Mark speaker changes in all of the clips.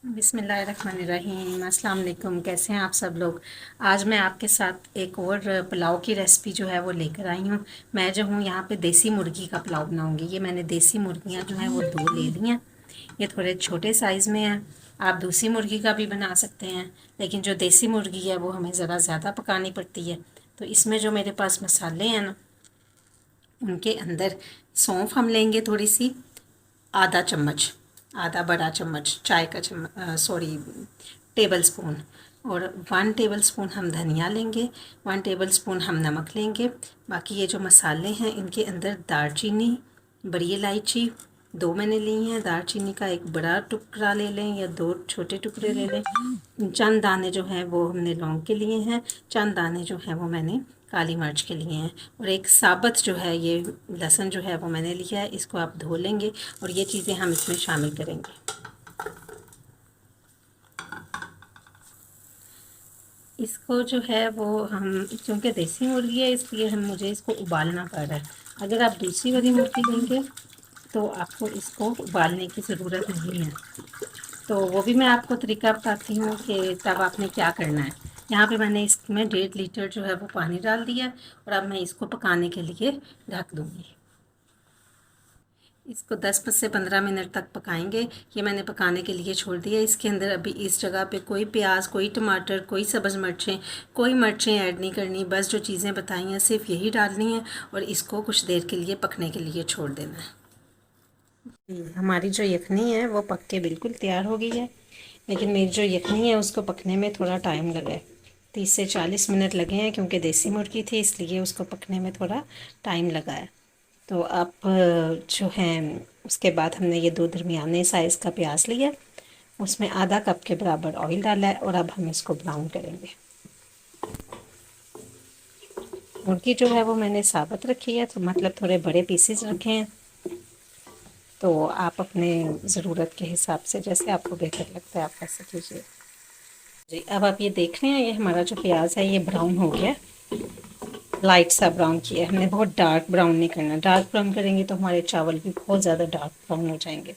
Speaker 1: بسم اللہ الرحمن الرحیم، السلام علیکم۔ کیسے ہیں آپ سب لوگ؟ آج میں آپ کے ساتھ ایک اور پلاؤ کی ریسپی جو ہے وہ لے کر آئی ہوں۔ میں جو ہوں یہاں پہ دیسی مرغی کا پلاؤ بناؤں گی۔ یہ میں نے دیسی مرغیاں جو ہیں وہ 2 لے لی ہیں۔ یہ تھوڑے چھوٹے سائز میں ہیں۔ آپ دوسری مرغی کا بھی بنا سکتے ہیں، لیکن جو دیسی مرغی ہے وہ ہمیں ذرا زیادہ پکانی پڑتی ہے۔ تو اس میں جو میرے پاس مسالے ہیں نا، ان کے اندر سونف ہم لیں گے تھوڑی سی، آدھا چمچ، آدھا بڑا چمچ چائے کا چمچ، ٹیبل سپون، اور 1 ٹیبل سپون ہم دھنیا لیں گے، 1 ٹیبل سپون ہم نمک لیں گے۔ باقی یہ جو مسالے ہیں ان کے اندر دار چینی، بڑی الائچی 2 میں نے لی ہیں، دار چینی کا 1 بڑا ٹکڑا لے لیں یا 2 چھوٹے ٹکڑے لے لیں۔ چند دانے جو ہیں وہ ہم نے لونگ کے لیے ہیں، چند دانے جو ہیں وہ میں نے کالی مرچ کے لیے ہیں، اور 1 ثابت جو ہے یہ لہسن جو ہے وہ میں نے لیا ہے۔ اس کو آپ دھو لیں گے اور یہ چیزیں ہم اس میں شامل کریں گے۔ اس کو جو ہے وہ ہم، کیونکہ دیسی مرغی ہے اس لیے مجھے اس کو ابالنا پڑ رہا ہے۔ اگر آپ دوسری والی مرغی لیں گے تو آپ کو اس کو ابالنے کی ضرورت نہیں ہے۔ تو وہ بھی میں آپ کو طریقہ بتاتی ہوں کہ تب آپ نے کیا کرنا ہے۔ یہاں پہ میں نے اس میں 1.5 لیٹر جو ہے وہ پانی ڈال دیا ہے، اور اب میں اس کو پکانے کے لیے ڈھک دوں گی۔ اس کو 10 سے 15 منٹ تک پکائیں گے۔ یہ میں نے پکانے کے لیے چھوڑ دیا۔ اس کے اندر ابھی اس جگہ پہ کوئی پیاز، کوئی ٹماٹر، کوئی سبز مرچیں، کوئی مرچیں ایڈ نہیں کرنی، بس جو چیزیں بتائی ہیں صرف یہی ڈالنی ہیں، اور اس کو کچھ دیر کے لیے پکنے کے لیے چھوڑ دینا ہے۔ ہماری جو یخنی ہے وہ پک کے بالکل تیار ہو گئی ہے، لیکن میری جو یخنی ہے اس کو پکنے میں تھوڑا ٹائم لگا ہے، 30 سے 40 منٹ لگے ہیں، کیونکہ دیسی مرغی تھی اس لیے اس کو پکنے میں تھوڑا ٹائم لگا ہے۔ تو اب جو ہیں اس کے بعد ہم نے یہ 2 درمیانے سائز کا پیاز لیا، اس میں آدھا کپ کے برابر آئل ڈالا ہے، اور اب ہم اس کو براؤن کریں گے۔ مرغی جو ہے وہ میں نے ثابت رکھی ہے، تو مطلب تھوڑے بڑے پیسز رکھے ہیں، تو آپ اپنے ضرورت کے حساب سے جیسے آپ کو بہتر لگتا ہے آپ ایسا کیجیے۔ جی اب آپ یہ دیکھ رہے ہیں، یہ ہمارا جو پیاز ہے یہ براؤن ہو گیا، لائٹ سا براؤن کیا ہے ہم نے، بہت ڈارک براؤن نہیں کرنا، ڈارک براؤن کریں گے تو ہمارے چاول بھی بہت زیادہ ڈارک براؤن ہو جائیں گے۔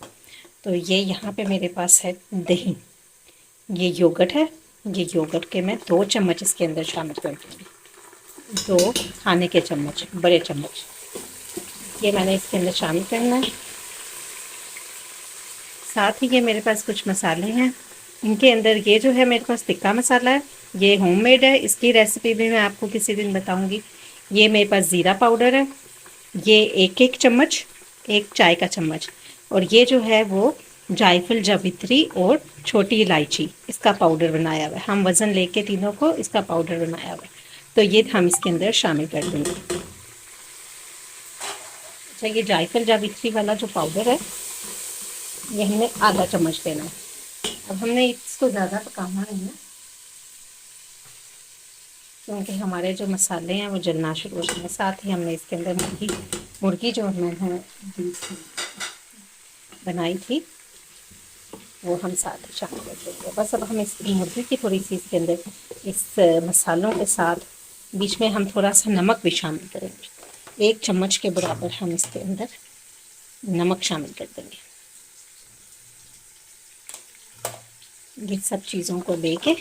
Speaker 1: تو یہ یہاں پہ میرے پاس ہے دہی، یہ یوگٹ ہے، یہ یوگٹ کے میں 2 چمچ اس کے اندر شامل کر دوں گی، 2 کھانے کے چمچ، بڑے چمچ، یہ میں نے اس کے اندر شامل کرنا ہے۔ ساتھ ہی یہ میرے پاس کچھ مسالے ہیں، ان کے اندر یہ جو ہے میرے پاس ٹکا مسالہ ہے، یہ ہوم میڈ ہے، اس کی ریسیپی بھی میں آپ کو کسی دن بتاؤں گی۔ یہ میرے پاس زیرہ پاؤڈر ہے، یہ 1 چمچ، 1 چائے کا چمچ، اور یہ جو ہے وہ جائفل، جویتری اور چھوٹی الائچی، اس کا پاؤڈر بنایا ہوا ہے، ہم وزن لے کے تینوں کو اس کا پاؤڈر بنایا ہوا ہے، تو یہ ہم اس کے اندر شامل کر دیں گے۔ اچھا، یہ جائفل جاوتری والا جو پاؤڈر ہے یہ ہم نے آدھا چمچ دینا ہے۔ اب ہم نے اس کو زیادہ پکانا نہیں ہے، کیونکہ ہمارے جو مسالے ہیں وہ جلنا شروع ہو جائیں گے۔ ساتھ ہی ہم نے اس کے اندر مرغی جو میں نے بنائی تھی وہ ہم ساتھ شامل کر دیں گے۔ بس اب ہم اس مرغی کی تھوڑی سی اس کے اندر اس مسالوں کے ساتھ بیچ میں ہم تھوڑا سا نمک بھی شامل کریں گے، 1 چمچ کے برابر ہم اس کے اندر نمک شامل کر دیں گے۔ یہ سب چیزوں کو لے کے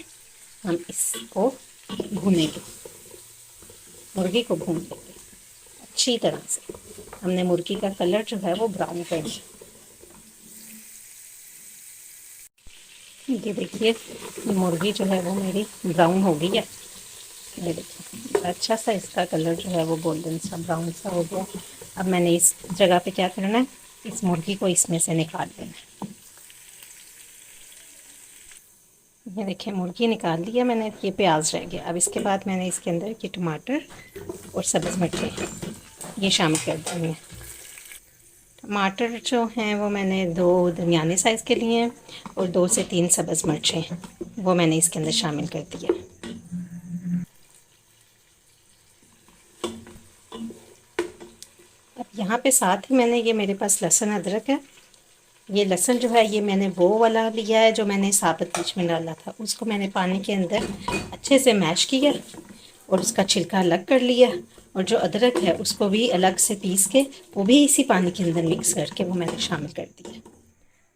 Speaker 1: ہم اس کو بھونیں گے، مرغی کو بھون لیں گے اچھی طرح سے۔ ہم نے مرغی کا کلر جو ہے وہ براؤن کرنا ہے۔ یہ دیکھیے مرغی جو ہے وہ میری براؤن ہو گئی ہے، یہ دیکھیے اچھا سا اس کا کلر جو ہے وہ گولڈن سا براؤن سا ہو گیا۔ اب میں نے اس جگہ پہ کیا کرنا ہے، اس مرغی کو اس میں سے نکال لینا ہے۔ یہ دیکھیں مرغی نکال لیا میں نے، یہ پیاز رہ گیا۔ اب اس کے بعد میں نے اس کے اندر یہ ٹماٹر اور سبز مرچیں یہ شامل کر دیں گے۔ ٹماٹر جو ہیں وہ میں نے 2 درمیانے سائز کے لیے ہیں، اور 2 سے 3 سبز مرچیں وہ میں نے اس کے اندر شامل کر دیا۔ اب یہاں پہ ساتھ ہی میں نے، یہ میرے پاس لہسن ادرک ہے، یہ لہسن جو ہے یہ میں نے وہ والا لیا ہے جو میں نے ثابت بیچ میں ڈالا تھا، اس کو میں نے پانی کے اندر اچھے سے میش کیا اور اس کا چھلکا الگ کر لیا، اور جو ادرک ہے اس کو بھی الگ سے پیس کے وہ بھی اسی پانی کے اندر مکس کر کے وہ میں نے شامل کر دیا۔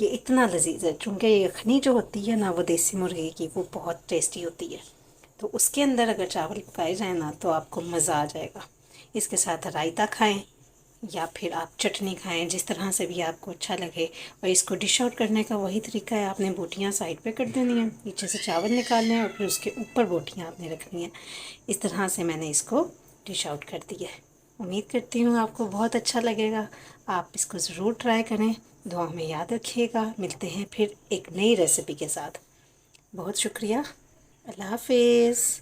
Speaker 1: یہ اتنا لذیذ ہے، چونکہ یہ یخنی جو ہوتی ہے نا وہ دیسی مرغے کی وہ بہت ٹیسٹی ہوتی ہے، تو اس کے اندر اگر چاول پکائے جائیں نا تو آپ کو مزہ آ جائے گا۔ اس کے ساتھ رائتا کھائیں یا پھر آپ چٹنی کھائیں، جس طرح سے بھی آپ کو اچھا لگے۔ اور اس کو ڈش آؤٹ کرنے کا وہی طریقہ ہے، آپ نے بوٹیاں سائڈ پہ کر دینی ہیں، نیچے سے چاول نکالنے ہیں اور پھر اس کے اوپر بوٹیاں آپ نے رکھنی ہیں۔ اس طرح سے میں نے اس کو ڈش آؤٹ کر دی ہے۔ امید کرتی ہوں آپ کو بہت اچھا لگے گا، آپ اس کو ضرور ٹرائی کریں، دعا میں یاد رکھیے گا۔ ملتے ہیں پھر ایک نئی ریسیپی کے ساتھ۔ بہت شکریہ، اللہ حافظ۔